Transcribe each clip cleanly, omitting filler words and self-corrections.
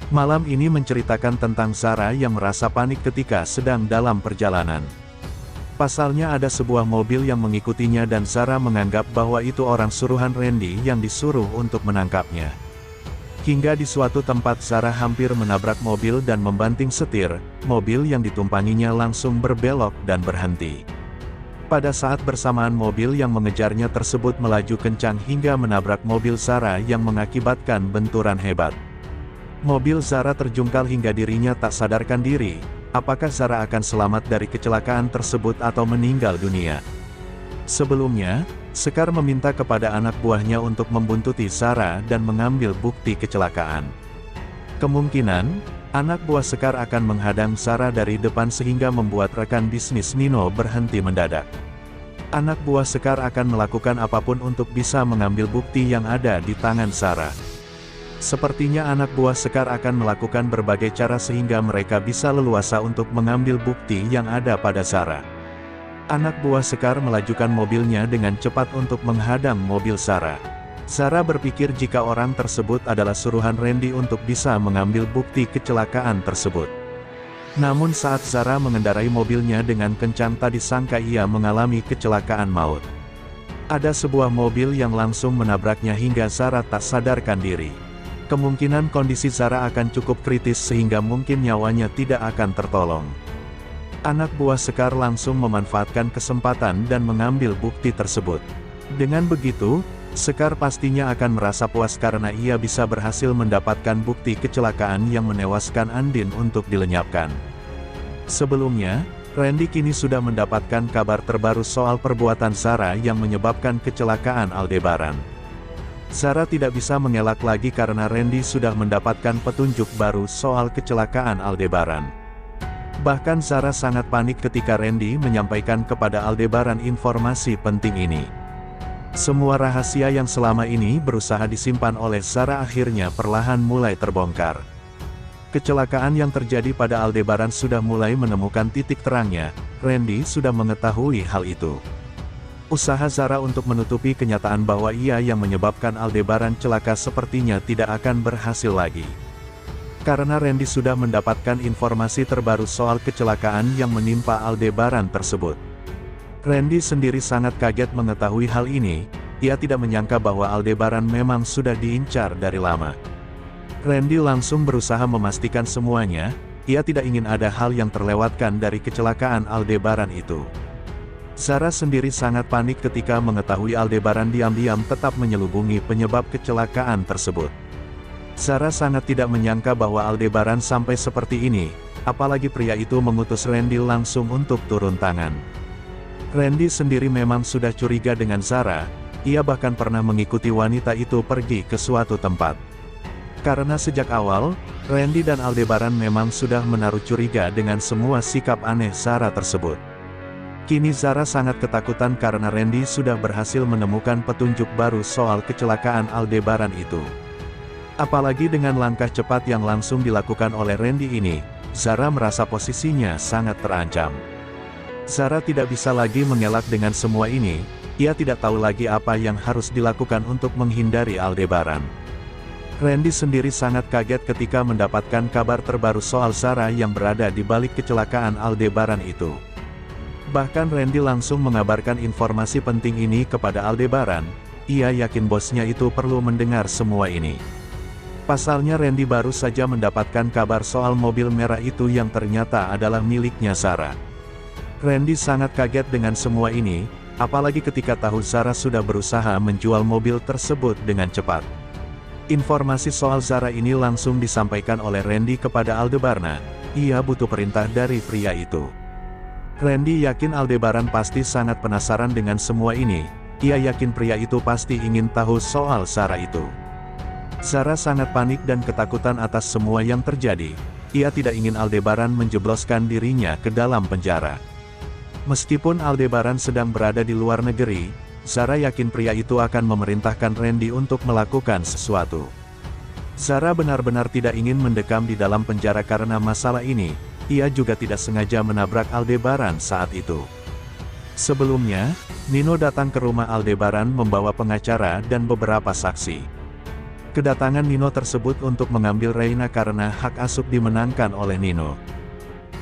Malam ini menceritakan tentang Sarah yang merasa panik ketika sedang dalam perjalanan. Pasalnya ada sebuah mobil yang mengikutinya dan Sarah menganggap bahwa itu orang suruhan Randy yang disuruh untuk menangkapnya. Hingga di suatu tempat Sarah hampir menabrak mobil dan membanting setir, mobil yang ditumpanginya langsung berbelok dan berhenti. Pada saat bersamaan mobil yang mengejarnya tersebut melaju kencang hingga menabrak mobil Sarah yang mengakibatkan benturan hebat. Mobil Sarah terjungkal hingga dirinya tak sadarkan diri. Apakah Sarah akan selamat dari kecelakaan tersebut atau meninggal dunia? Sebelumnya, Sekar meminta kepada anak buahnya untuk membuntuti Sarah dan mengambil bukti kecelakaan. Kemungkinan, anak buah Sekar akan menghadang Sarah dari depan sehingga membuat rekan bisnis Nino berhenti mendadak. Anak buah Sekar akan melakukan apapun untuk bisa mengambil bukti yang ada di tangan Sarah. Sepertinya anak buah Sekar akan melakukan berbagai cara sehingga mereka bisa leluasa untuk mengambil bukti yang ada pada Sarah. Anak buah Sekar melajukan mobilnya dengan cepat untuk menghadang mobil Sarah. Sarah berpikir jika orang tersebut adalah suruhan Randy untuk bisa mengambil bukti kecelakaan tersebut. Namun saat Sarah mengendarai mobilnya dengan kencang tak disangka ia mengalami kecelakaan maut. Ada sebuah mobil yang langsung menabraknya hingga Sarah tak sadarkan diri. Kemungkinan kondisi Sarah akan cukup kritis sehingga mungkin nyawanya tidak akan tertolong. Anak buah Sekar langsung memanfaatkan kesempatan dan mengambil bukti tersebut. Dengan begitu, Sekar pastinya akan merasa puas karena ia bisa berhasil mendapatkan bukti kecelakaan yang menewaskan Andin untuk dilenyapkan. Sebelumnya, Randy kini sudah mendapatkan kabar terbaru soal perbuatan Sarah yang menyebabkan kecelakaan Aldebaran. Sarah tidak bisa mengelak lagi karena Randy sudah mendapatkan petunjuk baru soal kecelakaan Aldebaran. Bahkan Sarah sangat panik ketika Randy menyampaikan kepada Aldebaran informasi penting ini. Semua rahasia yang selama ini berusaha disimpan oleh Sarah akhirnya perlahan mulai terbongkar. Kecelakaan yang terjadi pada Aldebaran sudah mulai menemukan titik terangnya. Randy sudah mengetahui hal itu. Usaha Sarah untuk menutupi kenyataan bahwa ia yang menyebabkan Aldebaran celaka sepertinya tidak akan berhasil lagi. Karena Randy sudah mendapatkan informasi terbaru soal kecelakaan yang menimpa Aldebaran tersebut. Randy sendiri sangat kaget mengetahui hal ini, ia tidak menyangka bahwa Aldebaran memang sudah diincar dari lama. Randy langsung berusaha memastikan semuanya, ia tidak ingin ada hal yang terlewatkan dari kecelakaan Aldebaran itu. Sarah sendiri sangat panik ketika mengetahui Aldebaran diam-diam tetap menyelubungi penyebab kecelakaan tersebut. Sarah sangat tidak menyangka bahwa Aldebaran sampai seperti ini, apalagi pria itu mengutus Randy langsung untuk turun tangan. Randy sendiri memang sudah curiga dengan Sarah, ia bahkan pernah mengikuti wanita itu pergi ke suatu tempat. Karena sejak awal, Randy dan Aldebaran memang sudah menaruh curiga dengan semua sikap aneh Sarah tersebut. Kini Sarah sangat ketakutan karena Randy sudah berhasil menemukan petunjuk baru soal kecelakaan Aldebaran itu. Apalagi dengan langkah cepat yang langsung dilakukan oleh Randy ini, Sarah merasa posisinya sangat terancam. Sarah tidak bisa lagi mengelak dengan semua ini, ia tidak tahu lagi apa yang harus dilakukan untuk menghindari Aldebaran. Randy sendiri sangat kaget ketika mendapatkan kabar terbaru soal Sarah yang berada di balik kecelakaan Aldebaran itu. Bahkan Randy langsung mengabarkan informasi penting ini kepada Aldebaran, ia yakin bosnya itu perlu mendengar semua ini. Pasalnya Randy baru saja mendapatkan kabar soal mobil merah itu yang ternyata adalah miliknya Sarah. Randy sangat kaget dengan semua ini, apalagi ketika tahu Sarah sudah berusaha menjual mobil tersebut dengan cepat. Informasi soal Sarah ini langsung disampaikan oleh Randy kepada Aldebaran, ia butuh perintah dari pria itu. Randy yakin Aldebaran pasti sangat penasaran dengan semua ini, ia yakin pria itu pasti ingin tahu soal Sarah itu. Sarah sangat panik dan ketakutan atas semua yang terjadi, ia tidak ingin Aldebaran menjebloskan dirinya ke dalam penjara. Meskipun Aldebaran sedang berada di luar negeri, Sarah yakin pria itu akan memerintahkan Randy untuk melakukan sesuatu. Sarah benar-benar tidak ingin mendekam di dalam penjara karena masalah ini, ia juga tidak sengaja menabrak Aldebaran saat itu. Sebelumnya, Nino datang ke rumah Aldebaran membawa pengacara dan beberapa saksi. Kedatangan Nino tersebut untuk mengambil Reina karena hak asuh dimenangkan oleh Nino.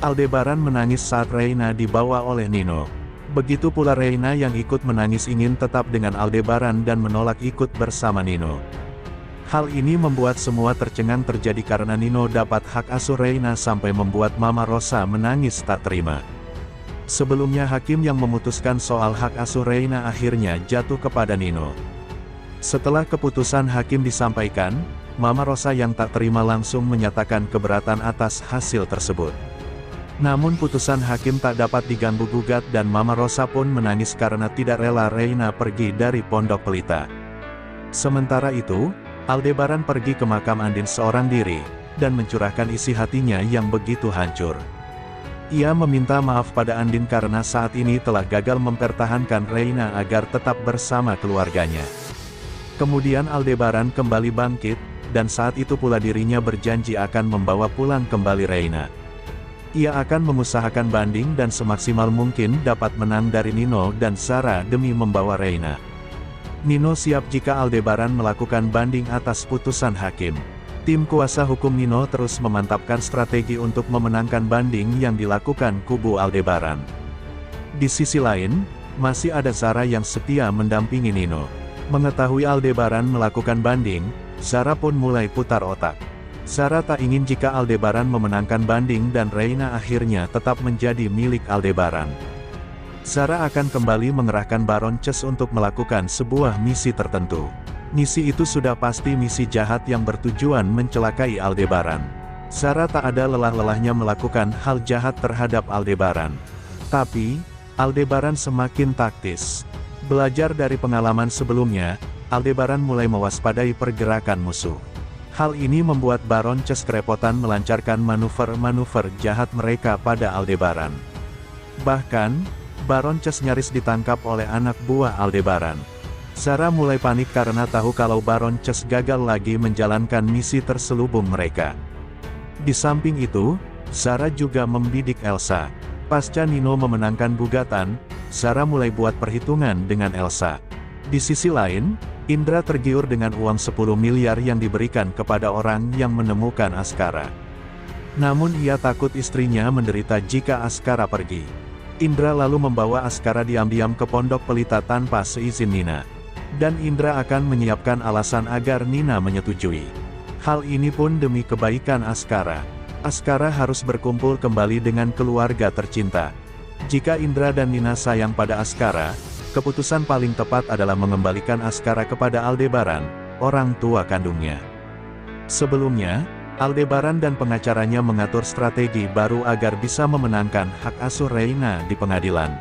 Aldebaran menangis saat Reina dibawa oleh Nino. Begitu pula Reina yang ikut menangis ingin tetap dengan Aldebaran dan menolak ikut bersama Nino. Hal ini membuat semua tercengang terjadi karena Nino dapat hak asuh Reina sampai membuat Mama Rosa menangis tak terima. Sebelumnya hakim yang memutuskan soal hak asuh Reina akhirnya jatuh kepada Nino. Setelah keputusan hakim disampaikan, Mama Rosa yang tak terima langsung menyatakan keberatan atas hasil tersebut. Namun putusan hakim tak dapat diganggu-gugat dan Mama Rosa pun menangis karena tidak rela Reina pergi dari Pondok Pelita. Sementara itu, Aldebaran pergi ke makam Andin seorang diri, dan mencurahkan isi hatinya yang begitu hancur. Ia meminta maaf pada Andin karena saat ini telah gagal mempertahankan Reina agar tetap bersama keluarganya. Kemudian Aldebaran kembali bangkit, dan saat itu pula dirinya berjanji akan membawa pulang kembali Reina. Ia akan mengusahakan banding dan semaksimal mungkin dapat menang dari Nino dan Sarah demi membawa Reina. Nino siap jika Aldebaran melakukan banding atas putusan hakim. Tim kuasa hukum Nino terus memantapkan strategi untuk memenangkan banding yang dilakukan kubu Aldebaran. Di sisi lain, masih ada Sarah yang setia mendampingi Nino. Mengetahui Aldebaran melakukan banding, Sarah pun mulai putar otak. Sarah tak ingin jika Aldebaran memenangkan banding dan Reina akhirnya tetap menjadi milik Aldebaran. Sarah akan kembali mengerahkan Baron Ces untuk melakukan sebuah misi tertentu. Misi itu sudah pasti misi jahat yang bertujuan mencelakai Aldebaran. Sarah tak ada lelah-lelahnya melakukan hal jahat terhadap Aldebaran. Tapi, Aldebaran semakin taktis. Belajar dari pengalaman sebelumnya, Aldebaran mulai mewaspadai pergerakan musuh. Hal ini membuat Baron Ces kerepotan melancarkan manuver-manuver jahat mereka pada Aldebaran. Bahkan, Baron Ces nyaris ditangkap oleh anak buah Aldebaran. Sarah mulai panik karena tahu kalau Baron Ces gagal lagi menjalankan misi terselubung mereka. Di samping itu, Sarah juga membidik Elsa. Pasca Nino memenangkan gugatan, Sarah mulai buat perhitungan dengan Elsa. Di sisi lain, Indra tergiur dengan uang 10 miliar yang diberikan kepada orang yang menemukan Askara. Namun ia takut istrinya menderita jika Askara pergi. Indra lalu membawa Askara diam-diam ke Pondok Pelita tanpa seizin Nina. Dan Indra akan menyiapkan alasan agar Nina menyetujui. Hal ini pun demi kebaikan Askara. Askara harus berkumpul kembali dengan keluarga tercinta. Jika Indra dan Nina sayang pada Askara, keputusan paling tepat adalah mengembalikan Askara kepada Aldebaran, orang tua kandungnya. Sebelumnya, Aldebaran dan pengacaranya mengatur strategi baru agar bisa memenangkan hak asuh Reina di pengadilan.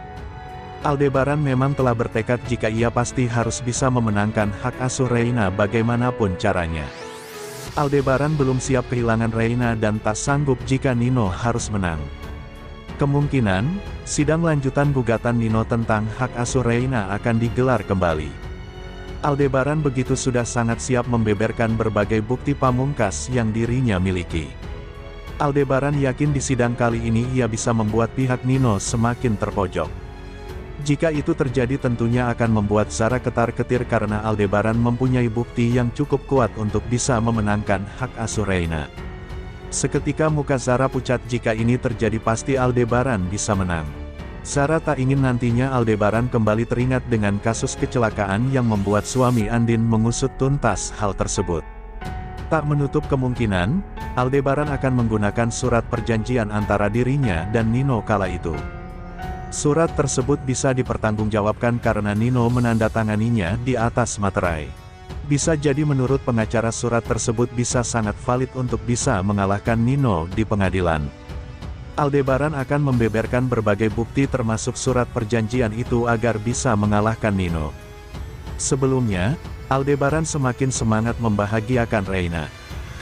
Aldebaran memang telah bertekad jika ia pasti harus bisa memenangkan hak asuh Reina bagaimanapun caranya. Aldebaran belum siap kehilangan Reina dan tak sanggup jika Nino harus menang. Kemungkinan, sidang lanjutan gugatan Nino tentang hak asuh Reina akan digelar kembali. Aldebaran begitu sudah sangat siap membeberkan berbagai bukti pamungkas yang dirinya miliki. Aldebaran yakin di sidang kali ini ia bisa membuat pihak Nino semakin terpojok. Jika itu terjadi tentunya akan membuat Sarah ketar-ketir karena Aldebaran mempunyai bukti yang cukup kuat untuk bisa memenangkan hak asuh Reina. Seketika muka Sarah pucat jika ini terjadi pasti Aldebaran bisa menang. Sarah tak ingin nantinya Aldebaran kembali teringat dengan kasus kecelakaan yang membuat suami Andin mengusut tuntas hal tersebut. Tak menutup kemungkinan, Aldebaran akan menggunakan surat perjanjian antara dirinya dan Nino kala itu. Surat tersebut bisa dipertanggungjawabkan karena Nino menandatanganinya di atas materai. Bisa jadi menurut pengacara surat tersebut bisa sangat valid untuk bisa mengalahkan Nino di pengadilan. Aldebaran akan membeberkan berbagai bukti termasuk surat perjanjian itu agar bisa mengalahkan Nino. Sebelumnya, Aldebaran semakin semangat membahagiakan Reina.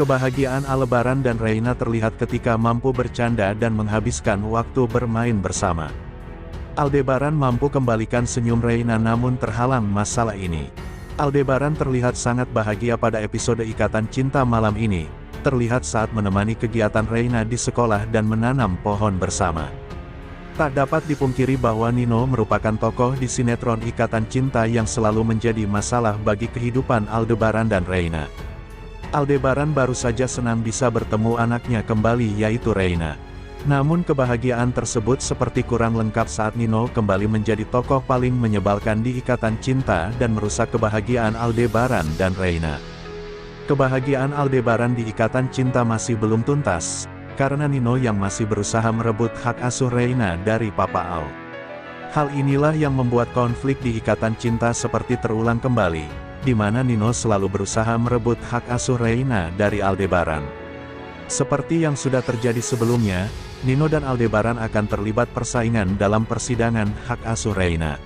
Kebahagiaan Aldebaran dan Reina terlihat ketika mampu bercanda dan menghabiskan waktu bermain bersama. Aldebaran mampu kembalikan senyum Reina namun terhalang masalah ini. Aldebaran terlihat sangat bahagia pada episode Ikatan Cinta malam ini. Terlihat saat menemani kegiatan Reina di sekolah dan menanam pohon bersama. Tak dapat dipungkiri bahwa Nino merupakan tokoh di sinetron Ikatan Cinta yang selalu menjadi masalah bagi kehidupan Aldebaran dan Reina. Aldebaran baru saja senang bisa bertemu anaknya kembali yaitu Reina. Namun kebahagiaan tersebut seperti kurang lengkap saat Nino kembali menjadi tokoh paling menyebalkan di ikatan cinta dan merusak kebahagiaan Aldebaran dan Reina. Kebahagiaan Aldebaran di ikatan cinta masih belum tuntas, karena Nino yang masih berusaha merebut hak asuh Reina dari Papa Al. Hal inilah yang membuat konflik di ikatan cinta seperti terulang kembali, di mana Nino selalu berusaha merebut hak asuh Reina dari Aldebaran. Seperti yang sudah terjadi sebelumnya, Nino dan Aldebaran akan terlibat persaingan dalam persidangan hak asuh Reina.